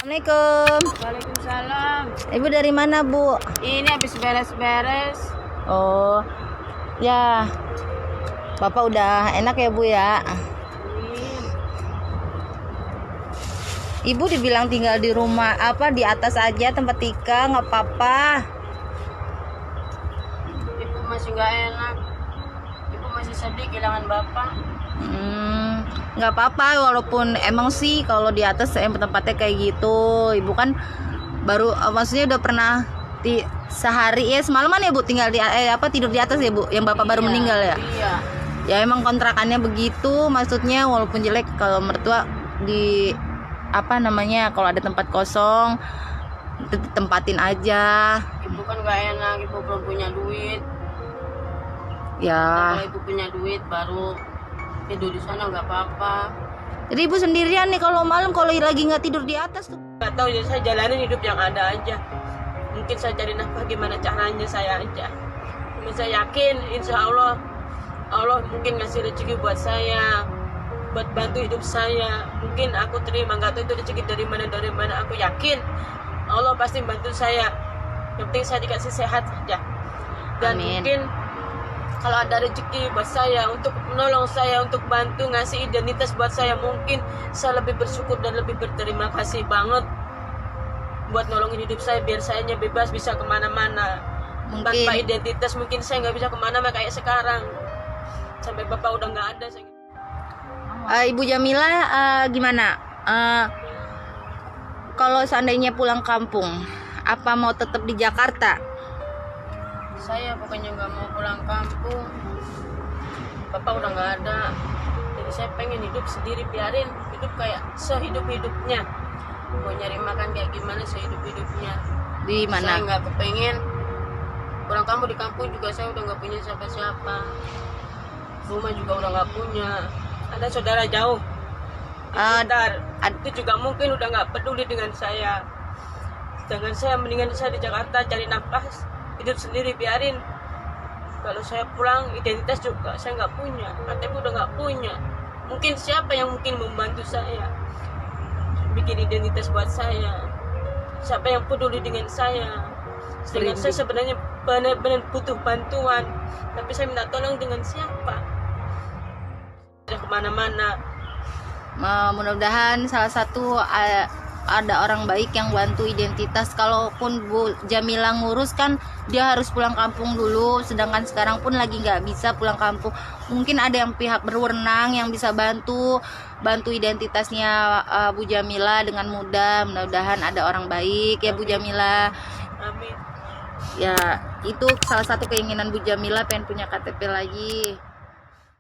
Assalamualaikum. Waalaikumsalam. Ibu dari mana, Bu? Ini habis beres-beres. Oh, ya. Bapak udah enak ya, Bu ya? Ibu dibilang tinggal di rumah di atas aja tempat Tika, nggak apa-apa. Ibu masih nggak enak. Ibu masih sedih kehilangan bapak. Nggak apa-apa, walaupun emang sih kalau di atas tempatnya kayak gitu. Ibu kan baru maksudnya udah pernah sehari ya semalaman ya Bu tinggal di tidur di atas ya Bu, yang bapak baru meninggal ya. Iya. Ya emang kontrakannya begitu, maksudnya walaupun jelek kalau mertua di kalau ada tempat kosong tempatin aja. Ibu kan nggak enak, ibu belum punya duit. Ya. Kalau ibu punya duit baru tidur di sana nggak apa-apa. Jadi ibu sendirian nih kalau malam kalau lagi nggak tidur di atas tuh. Nggak tahu ya, saya jalanin hidup yang ada aja. Mungkin saya cari nafkah gimana caranya saya aja. Saya yakin insya Allah mungkin ngasih rezeki buat saya, buat bantu hidup saya. Mungkin aku terima, nggak tahu itu rezeki dari mana aku yakin Allah pasti bantu saya. Yang penting saya dikasih sehat saja. Dan Amin. mungkin kalau ada rezeki buat saya untuk menolong saya, untuk bantu ngasih identitas buat saya, mungkin saya lebih bersyukur dan lebih berterima kasih banget buat nolongin hidup saya biar sayanya bebas bisa kemana-mana. Tanpa identitas mungkin saya nggak bisa kemana-mana kayak sekarang. Sampai bapak udah nggak ada. Ibu Jamila gimana? Kalau seandainya pulang kampung, apa mau tetap di Jakarta? Saya pokoknya nggak mau pulang kampung. Bapak udah nggak ada. Jadi saya pengen hidup sendiri, biarin hidup kayak sehidup-hidupnya. Mau nyari makan kayak gimana sehidup-hidupnya. Di mana? Saya nggak kepengen pulang kampung. Di kampung juga saya udah nggak punya siapa-siapa. Rumah juga udah nggak punya. Ada saudara jauh itu juga mungkin udah nggak peduli dengan saya. Sedangkan saya mendingan saya di Jakarta cari nafas, hidup sendiri, biarin. Kalau saya pulang identitas juga saya nggak punya, KTP udah nggak punya. Mungkin siapa yang mungkin membantu saya bikin identitas buat saya? Siapa yang peduli dengan saya? Sedangkan saya sebenarnya benar-benar butuh bantuan, tapi saya minta tolong dengan siapa? Kemana-mana. Mudah-mudahan salah satu ada orang baik yang bantu identitas. Kalaupun Bu Jamila ngurus kan dia harus pulang kampung dulu, sedangkan sekarang pun lagi nggak bisa pulang kampung. Mungkin ada yang pihak berwenang yang bisa bantu identitasnya Bu Jamila dengan mudah. Mudah-mudahan ada orang baik ya Bu Jamila. Amin. Ya itu salah satu keinginan Bu Jamila, pengen punya KTP lagi.